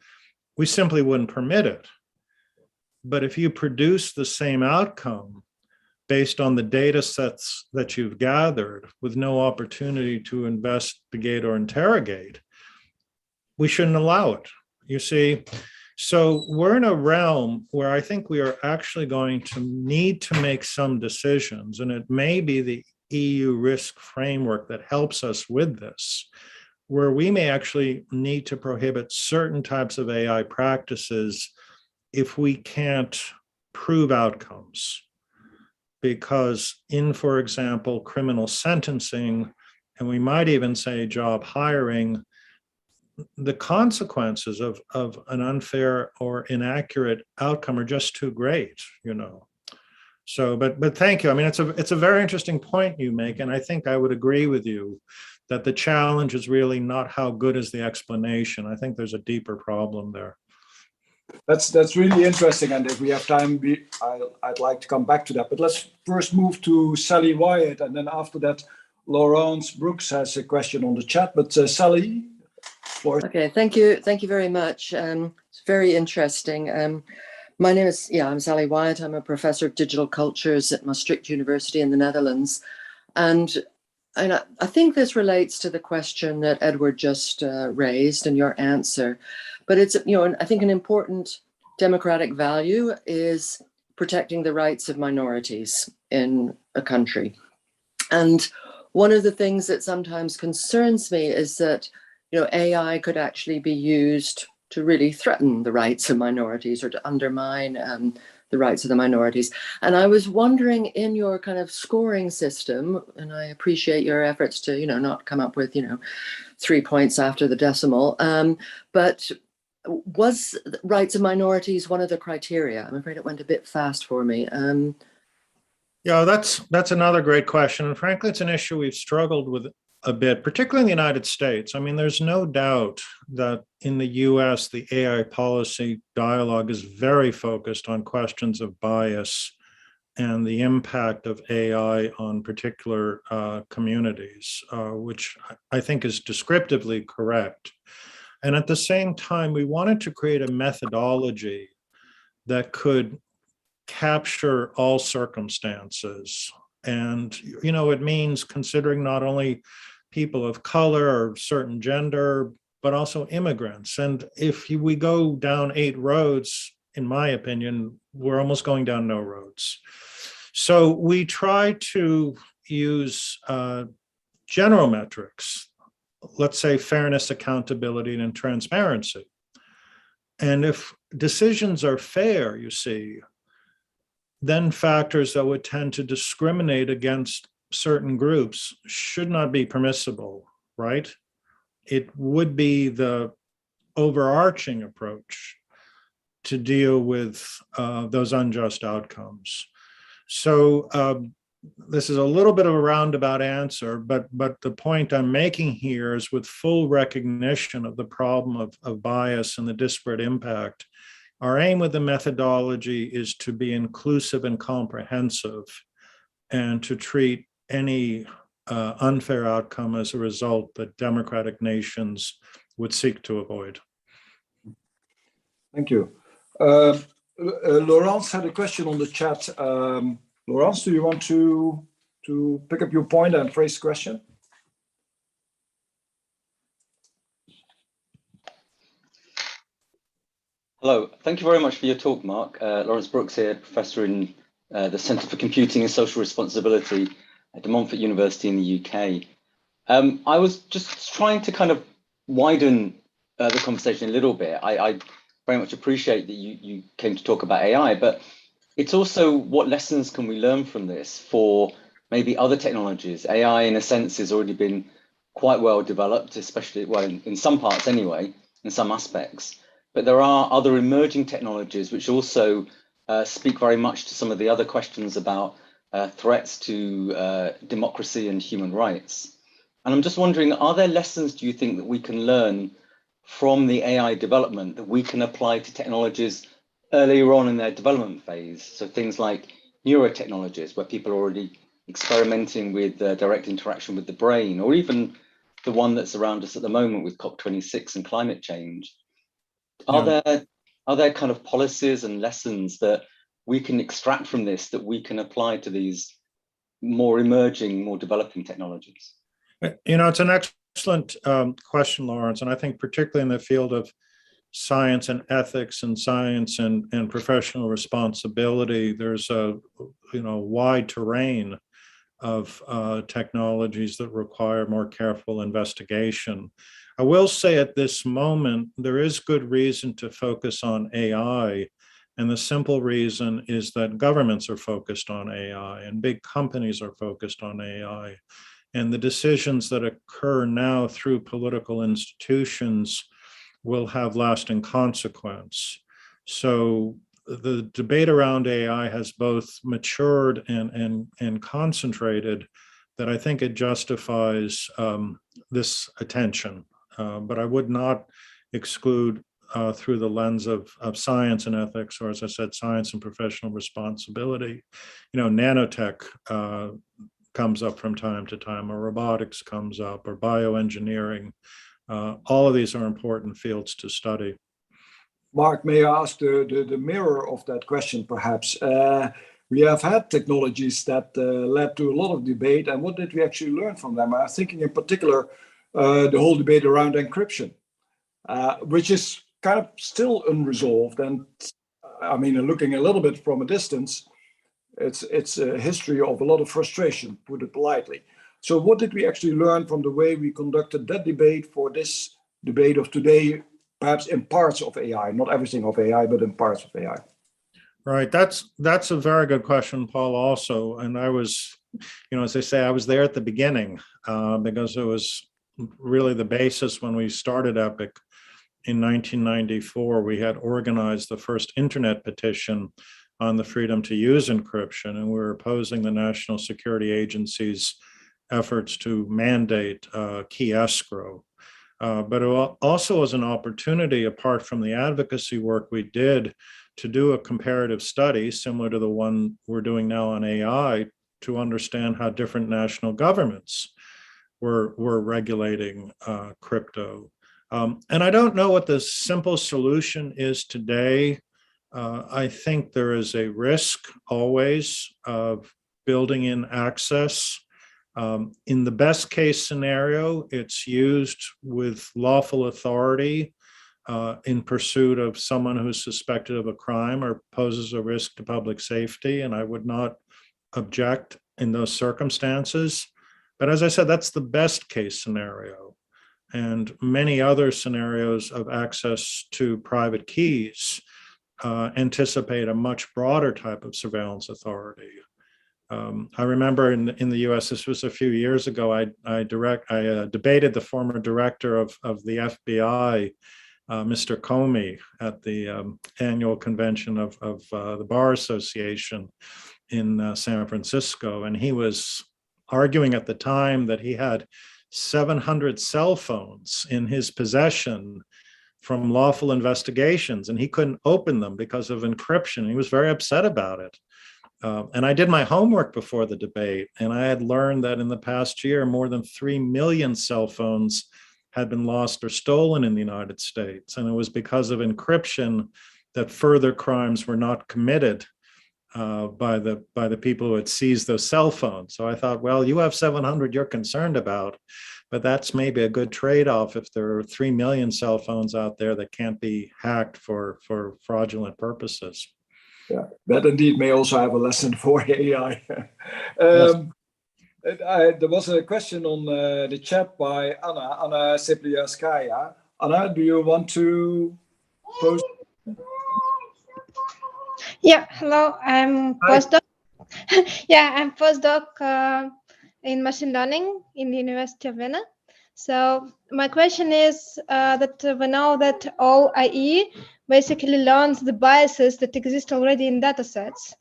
we simply wouldn't permit it. But if you produce the same outcome based on the data sets that you've gathered with no opportunity to investigate or interrogate, we shouldn't allow it. You see, so we're in a realm where I think we are actually going to need to make some decisions, and it may be the EU risk framework that helps us with this, where we may actually need to prohibit certain types of AI practices if we can't prove outcomes. Because in, for example, criminal sentencing, and we might even say job hiring, the consequences of an unfair or inaccurate outcome are just too great, you know. So, but thank you. I mean, it's a very interesting point you make, and I think I would agree with you that the challenge is really not how good is the explanation. I think there's a deeper problem there. That's really interesting, and if we have time, I'd like to come back to that. But let's first move to Sally Wyatt, and then after that, Laurence Brooks has a question on the chat. But Sally, floor. Okay, thank you very much. It's very interesting. My name is, I'm Sally Wyatt. I'm a professor of digital cultures at Maastricht University in the Netherlands, and I think this relates to the question that Edward just raised in your answer. But it's, I think an important democratic value is protecting the rights of minorities in a country. And one of the things that sometimes concerns me is that, AI could actually be used to really threaten the rights of minorities or to undermine the rights of the minorities. And I was wondering, in your kind of scoring system, and I appreciate your efforts to, not come up with, 3 points after the decimal, but was rights of minorities one of the criteria? I'm afraid it went a bit fast for me. Yeah, that's another great question. And frankly, it's an issue we've struggled with a bit, particularly in the United States. I mean, there's no doubt that in the US, the AI policy dialogue is very focused on questions of bias and the impact of AI on particular communities, which I think is descriptively correct. And at the same time, we wanted to create a methodology that could capture all circumstances. And, it means considering not only people of color or certain gender, but also immigrants. And if we go down 8 roads, in my opinion, we're almost going down no roads. So we try to use general metrics, let's say fairness, accountability, and transparency. And if decisions are fair, you see, then factors that would tend to discriminate against certain groups should not be permissible, right? It would be the overarching approach to deal with those unjust outcomes. So this is a little bit of a roundabout answer, but the point I'm making here is with full recognition of the problem of bias and the disparate impact, our aim with the methodology is to be inclusive and comprehensive and to treat any unfair outcome as a result that democratic nations would seek to avoid. Thank you. Laurence had a question on the chat. Laurence, do you want to pick up your point and phrase the question? Hello, thank you very much for your talk, Mark. Laurence Brooks here, professor in the Centre for Computing and Social Responsibility at De Montfort University in the UK. I was just trying to kind of widen the conversation a little bit. I very much appreciate that you came to talk about AI, but it's also what lessons can we learn from this for maybe other technologies? AI, in a sense, has already been quite well developed, especially, well, in some parts anyway, in some aspects. But there are other emerging technologies which also speak very much to some of the other questions about threats to democracy and human rights. And I'm just wondering, are there lessons, do you think, that we can learn from the AI development that we can apply to technologies earlier on in their development phase? So things like neurotechnologies, where people are already experimenting with direct interaction with the brain, or even the one that's around us at the moment with COP26 and climate change. Are there kind of policies and lessons that we can extract from this that we can apply to these more emerging, more developing technologies? It's an excellent question, Laurence, and I think particularly in the field of science and ethics and science and professional responsibility, there's a wide terrain of technologies that require more careful investigation. I will say at this moment, there is good reason to focus on AI. And the simple reason is that governments are focused on AI and big companies are focused on AI. And the decisions that occur now through political institutions will have lasting consequence. So the debate around AI has both matured and concentrated, that I think it justifies this attention. But I would not exclude through the lens of science and ethics, or as I said, science and professional responsibility. Nanotech comes up from time to time, or robotics comes up, or bioengineering. All of these are important fields to study. Mark, may I ask the mirror of that question, perhaps? We have had technologies that led to a lot of debate, and what did we actually learn from them? I'm thinking in particular the whole debate around encryption, which is kind of still unresolved. And I mean, looking a little bit from a distance, it's a history of a lot of frustration, put it politely. So what did we actually learn from the way we conducted that debate for this debate of today, perhaps in parts of AI, not everything of AI, but in parts of AI? Right, that's a very good question, Paul, also. And I was, as they say, I was there at the beginning because it was really the basis when we started EPIC in 1994. We had organized the first internet petition on the freedom to use encryption, and we were opposing the National Security Agency's efforts to mandate key escrow. But it also was an opportunity, apart from the advocacy work we did, to do a comparative study similar to the one we're doing now on AI, to understand how different national governments were regulating crypto. And I don't know what the simple solution is today. I think there is a risk always of building in access. In the best case scenario, it's used with lawful authority in pursuit of someone who's suspected of a crime or poses a risk to public safety, and I would not object in those circumstances. But as I said, that's the best case scenario. And many other scenarios of access to private keys anticipate a much broader type of surveillance authority. I remember in the US, this was a few years ago, I debated the former director of the FBI, Mr. Comey, at the annual convention of the Bar Association in San Francisco. And he was arguing at the time that he had 700 cell phones in his possession from lawful investigations, and he couldn't open them because of encryption. He was very upset about it. And I did my homework before the debate, and I had learned that in the past year, more than 3 million cell phones had been lost or stolen in the United States. And it was because of encryption that further crimes were not committed by the people who had seized those cell phones. So I thought, well, you have 700 you're concerned about, but that's maybe a good trade-off if there are 3 million cell phones out there that can't be hacked for fraudulent purposes. Yeah, that indeed may also have a lesson for AI. Yes. There was a question on the chat by Anna Sipliaskaya. Anna, do you want to post? Yeah, hello, I'm postdoc. Yeah, I'm postdoc in machine learning in the University of Vienna. So my question is that we know that all AI basically learns the biases that exist already in data sets.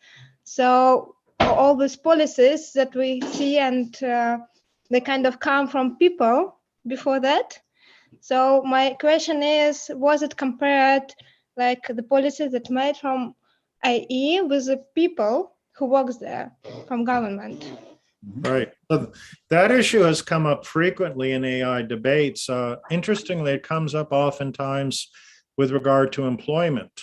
So all these policies that we see, and they kind of come from people before that. So my question is, was it compared, like the policies that made from AI with the people who works there from government? Right. So that issue has come up frequently in AI debates. Interestingly, it comes up oftentimes with regard to employment.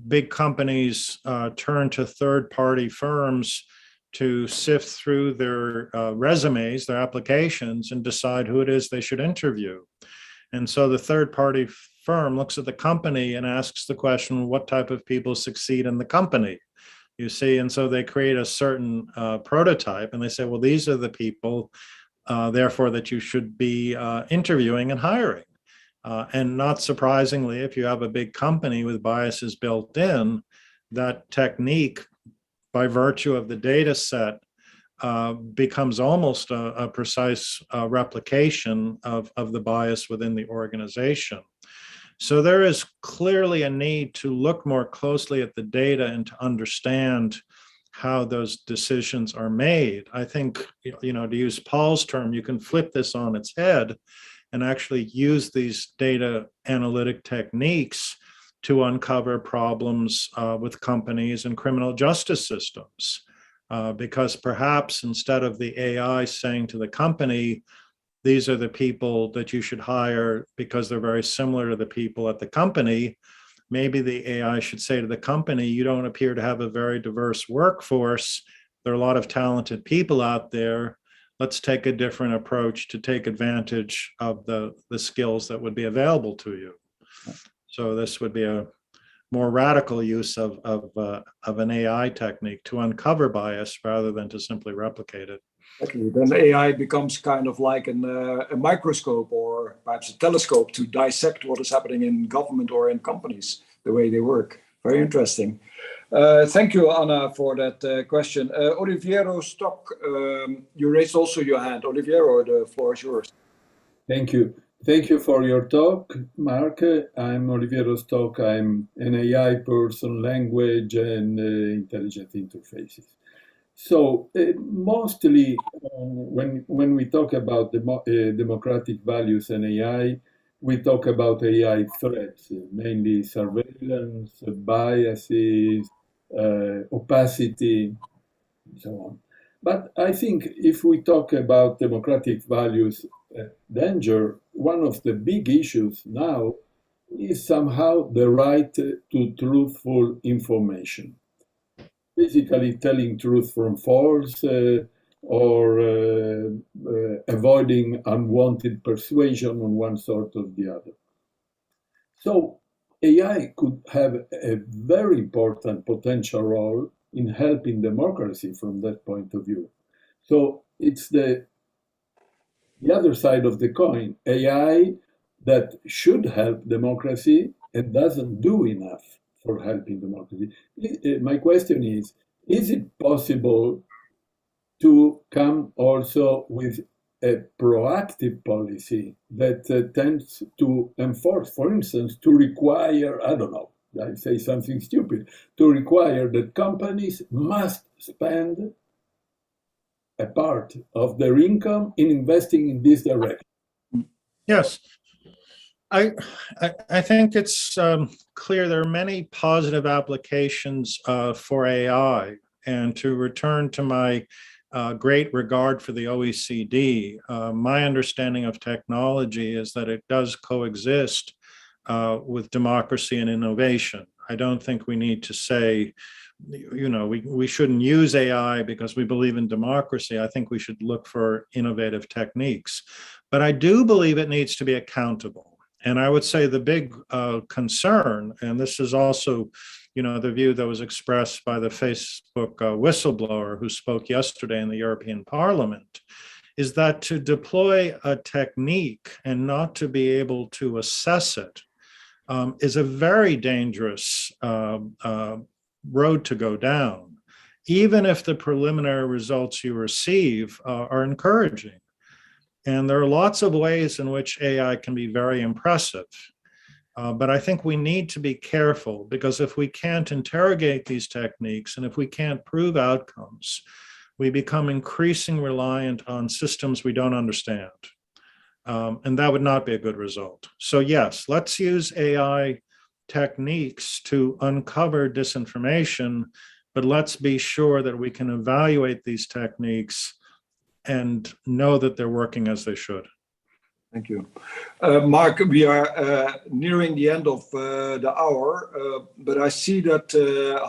Big companies turn to third-party firms to sift through their resumes, their applications, and decide who it is they should interview. And so the third-party firm looks at the company and asks the question, what type of people succeed in the company? You see, and so they create a certain prototype, and they say, well, these are the people, therefore, that you should be interviewing and hiring. And not surprisingly, if you have a big company with biases built in, that technique, by virtue of the data set, becomes almost a precise replication of the bias within the organization. So there is clearly a need to look more closely at the data and to understand how those decisions are made. I think, you know, to use Paul's term, you can flip this on its head and actually use these data analytic techniques to uncover problems with companies and criminal justice systems. Because perhaps instead of the AI saying to the company, these are the people that you should hire because they're very similar to the people at the company, maybe the AI should say to the company, you don't appear to have a very diverse workforce. There are a lot of talented people out there. Let's take a different approach to take advantage of the skills that would be available to you. So this would be a more radical use of an AI technique to uncover bias rather than to simply replicate it. Exactly. Then AI becomes kind of like a microscope or perhaps a telescope to dissect what is happening in government or in companies, the way they work. Very interesting. Thank you, Anna, for that question. Oliviero Stock, you raised also your hand. Oliviero, the floor is yours. Thank you. Thank you for your talk, Mark. I'm Oliviero Stock. I'm an AI person, language and intelligent interfaces. So mostly when we talk about democratic values and AI, we talk about AI threats, mainly surveillance, biases, opacity, and so on. But I think if we talk about democratic values danger, one of the big issues now is somehow the right to truthful information. Basically telling truth from false or avoiding unwanted persuasion on one sort or the other. So AI could have a very important potential role in helping democracy from that point of view. So it's the other side of the coin, AI that should help democracy and doesn't do enough for helping democracy. My question is it possible to come also with a proactive policy that tends to enforce, for instance, to require, I don't know, I say something stupid, to require that companies must spend a part of their income in investing in this direction? Yes. I think it's clear there are many positive applications for AI. And to return to my great regard for the OECD, my understanding of technology is that it does coexist with democracy and innovation. I don't think we need to say, you know, we shouldn't use AI because we believe in democracy. I think we should look for innovative techniques. But I do believe it needs to be accountable. And I would say the big concern, and this is also, you know, the view that was expressed by the Facebook whistleblower who spoke yesterday in the European Parliament, is that to deploy a technique and not to be able to assess it is a very dangerous road to go down, even if the preliminary results you receive are encouraging. And there are lots of ways in which AI can be very impressive. But I think we need to be careful, because if we can't interrogate these techniques and if we can't prove outcomes, we become increasingly reliant on systems we don't understand. And that would not be a good result. So yes, let's use AI techniques to uncover disinformation, but let's be sure that we can evaluate these techniques and know that they're working as they should. Thank you. Mark, we are nearing the end of the hour, but I see that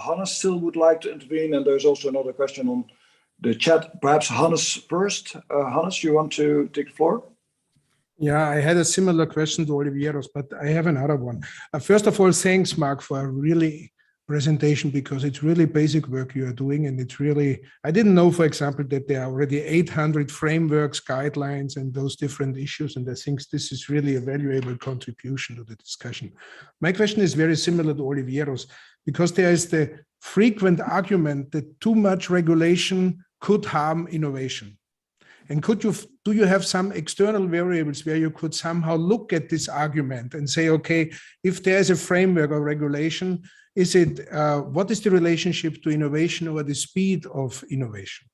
Hannes still would like to intervene, and there's also another question on the chat. Perhaps Hannes first. Hannes, you want to take the floor? Yeah, I had a similar question to Olivieros, but I have another one. First of all, thanks, Mark, for a really presentation, because it's really basic work you are doing. And it's really, I didn't know, for example, that there are already 800 frameworks, guidelines, and those different issues. And I think this is really a valuable contribution to the discussion. My question is very similar to Olivieros, because there is the frequent argument that too much regulation could harm innovation. And do you have some external variables where you could somehow look at this argument and say, okay, if there's a framework or regulation, what is the relationship to innovation or the speed of innovation?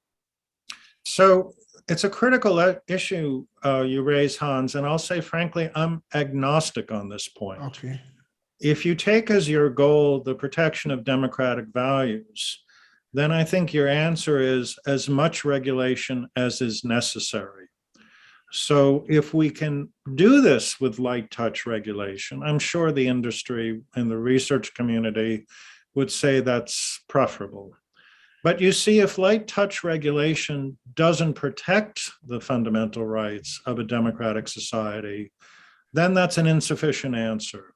So it's a critical issue you raise, Hans, and I'll say, frankly, I'm agnostic on this point. Okay. If you take as your goal the protection of democratic values, then I think your answer is as much regulation as is necessary. So if we can do this with light touch regulation, I'm sure the industry and the research community would say that's preferable. But you see, if light touch regulation doesn't protect the fundamental rights of a democratic society, then that's an insufficient answer.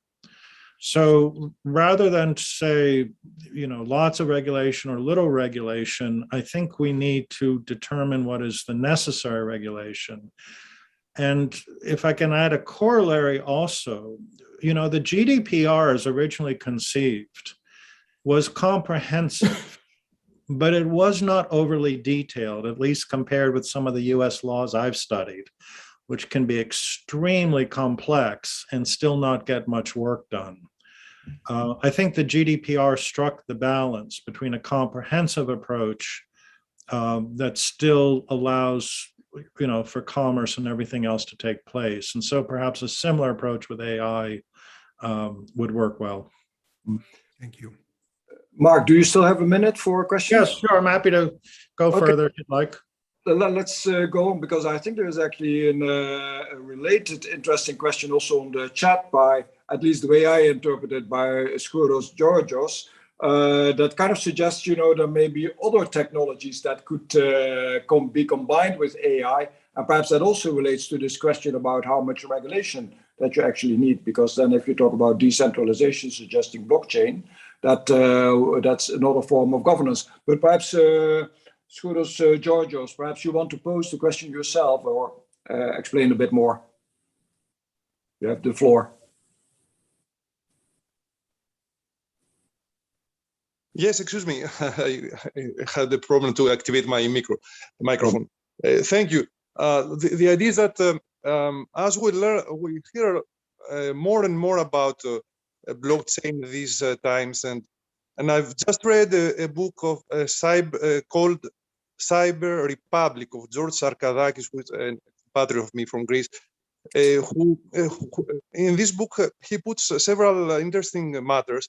So rather than say, lots of regulation or little regulation, I think we need to determine what is the necessary regulation. And if I can add a corollary also, the GDPR as originally conceived was comprehensive, but it was not overly detailed, at least compared with some of the US laws I've studied, which can be extremely complex and still not get much work done. I think the GDPR struck the balance between a comprehensive approach that still allows, for commerce and everything else to take place. And so perhaps a similar approach with AI would work well. Thank you. Mark, do you still have a minute for questions? Yes, sure. I'm happy to go further if you'd like. Let's go on, because I think there is actually a related interesting question also on the chat by, at least the way I interpret it, by Skouros Georgios, that kind of suggests, there may be other technologies that could be combined with AI. And perhaps that also relates to this question about how much regulation that you actually need, because then if you talk about decentralization, suggesting blockchain, that's another form of governance. But perhaps Skouros Georgios, perhaps you want to pose the question yourself or explain a bit more. You have the floor. Yes, excuse me. I had the problem to activate my microphone. Thank you. The idea is that as we hear more and more about blockchain these times, and I've just read a book of called Cyber Republic of George Sarkadakis, who is a padre of me from Greece. Who in this book he puts several interesting matters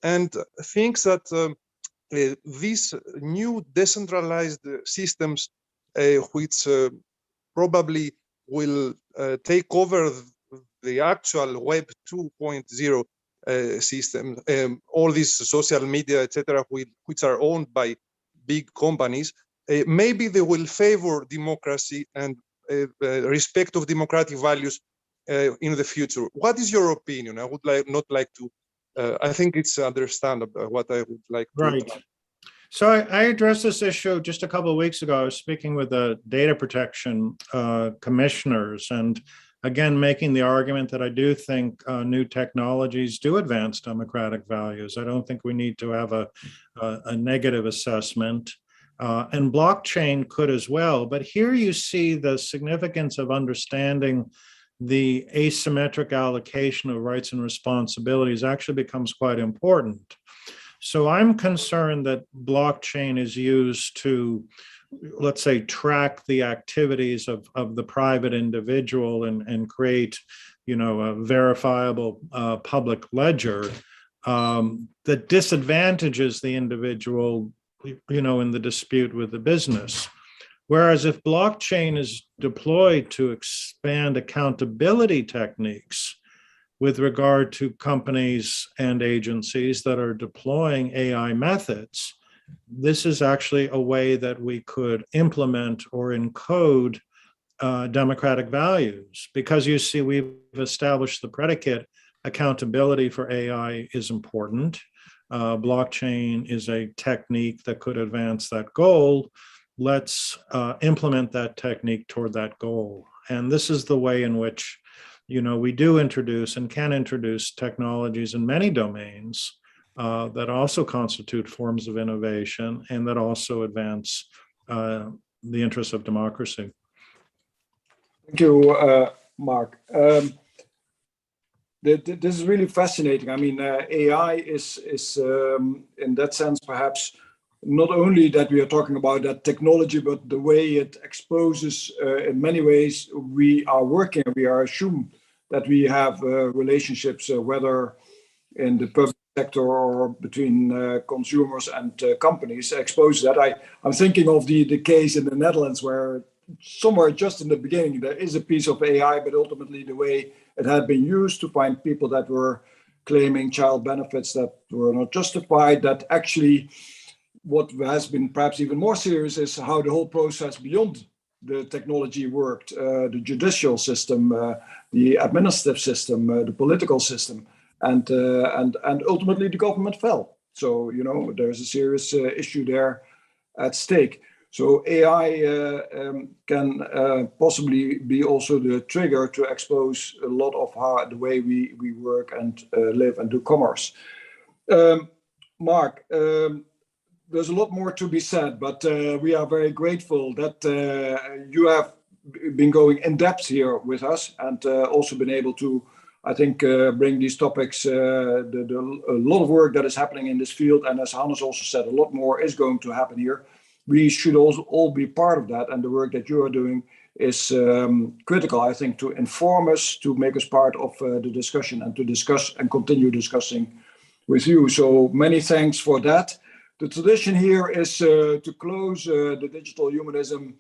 and thinks that these new decentralized systems, which probably will take over the actual Web 2.0 system, all these social media, etc., which are owned by big companies, maybe they will favor democracy and respect of democratic values in the future. What is your opinion? I would not like to. I think it's understandable what I would like to. Right. So I addressed this issue just a couple of weeks ago. I was speaking with the data protection commissioners, and again, making the argument that I do think new technologies do advance democratic values. I don't think we need to have a negative assessment. And blockchain could as well. But here you see the significance of understanding the asymmetric allocation of rights and responsibilities actually becomes quite important. So I'm concerned that blockchain is used to, let's say, track the activities of the private individual and create, a verifiable public ledger that disadvantages the individual, in the dispute with the business. Whereas if blockchain is deployed to expand accountability techniques with regard to companies and agencies that are deploying AI methods, this is actually a way that we could implement or encode democratic values. Because you see, we've established the predicate accountability for AI is important. Blockchain is a technique that could advance that goal. Let's implement that technique toward that goal. And this is the way in which, we do introduce and can introduce technologies in many domains that also constitute forms of innovation and that also advance the interests of democracy. Thank you, Mark. This is really fascinating. I mean, AI is in that sense, perhaps not only that we are talking about that technology, but the way it exposes, in many ways, we are working, we are assumed that we have relationships, whether in the public sector or between consumers and companies, expose that. I'm thinking of the case in the Netherlands where somewhere just in the beginning, there is a piece of AI, but ultimately the way it had been used to find people that were claiming child benefits that were not justified, that actually what has been perhaps even more serious is how the whole process beyond the technology worked, the judicial system, the administrative system, the political system, and ultimately the government fell. So, there's a serious issue there at stake. So AI can possibly be also the trigger to expose a lot of the way we work and live and do commerce. Mark, there's a lot more to be said, but we are very grateful that you have been going in depth here with us and also been able to, I think, bring these topics, a lot of work that is happening in this field. And as Hannes also said, a lot more is going to happen here. We should also all be part of that. And the work that you are doing is critical, I think, to inform us, to make us part of the discussion and to discuss and continue discussing with you. So many thanks for that. The tradition here is to close the Digital Humanism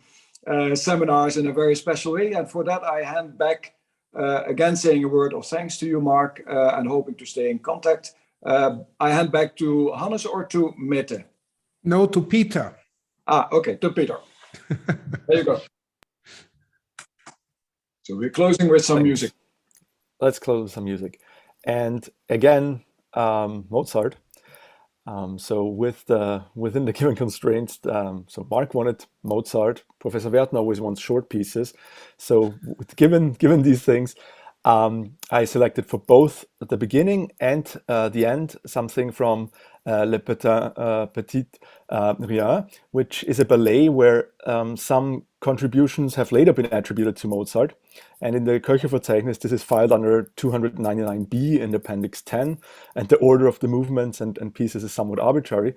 seminars in a very special way. And for that, I hand back, again, saying a word of thanks to you, Mark, and hoping to stay in contact. I hand back to Hannes or to Mette? No, to Peter. Okay, to Peter. There you go. So we're closing with some music. Let's close with some music. And again, Mozart. So within the given constraints, so Mark wanted Mozart, Professor Wertner always wants short pieces. So given these things, I selected for both the beginning and the end something from Le Petit Rien, which is a ballet where some contributions have later been attributed to Mozart. And in the Köchelverzeichnis, this is filed under 299b in Appendix 10, and the order of the movements and pieces is somewhat arbitrary.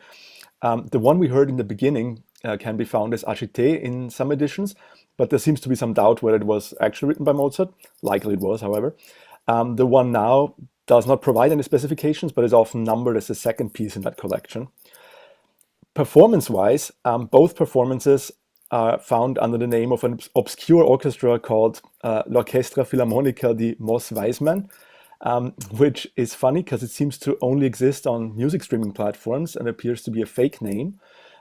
The one we heard in the beginning can be found as agité in some editions, but there seems to be some doubt whether it was actually written by Mozart. Likely it was, however. The one now does not provide any specifications, but is often numbered as the second piece in that collection. Performance-wise, both performances are found under the name of an obscure orchestra called L'Orchestra Filarmonica di Moss-Weismann, which is funny because it seems to only exist on music streaming platforms and appears to be a fake name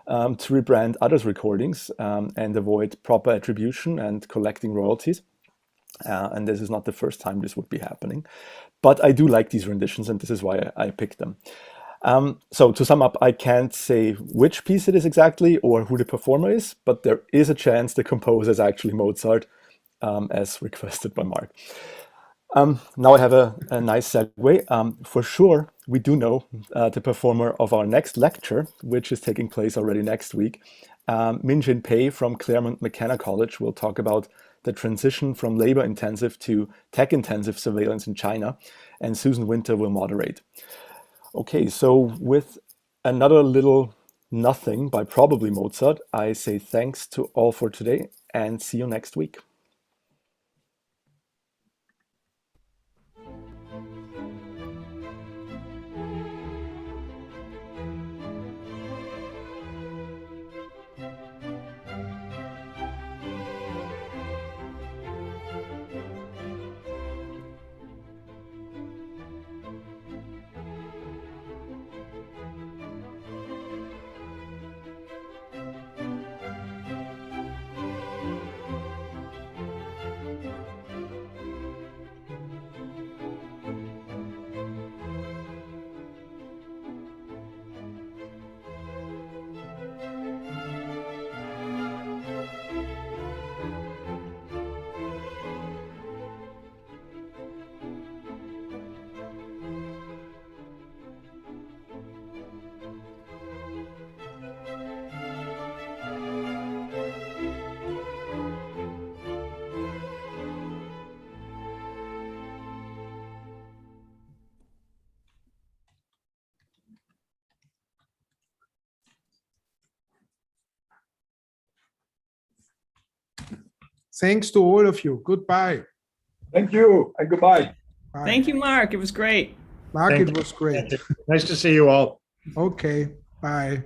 to rebrand others' recordings and avoid proper attribution and collecting royalties. And this is not the first time this would be happening. But I do like these renditions, and this is why I picked them. So to sum up, I can't say which piece it is exactly or who the performer is, but there is a chance the composer is actually Mozart, as requested by Mark. Now I have a nice segue. For sure, we do know the performer of our next lecture, which is taking place already next week. Min-Jin Pei from Claremont McKenna College will talk about the transition from labor-intensive to tech-intensive surveillance in China, and Susan Winter will moderate. Okay, so with another little nothing by probably Mozart, I say thanks to all for today and see you next week. Thanks to all of you. Goodbye. Thank you and goodbye. Bye. Thank you, Mark. It was great. Mark, Thank it was great. Nice to see you all. Okay, bye.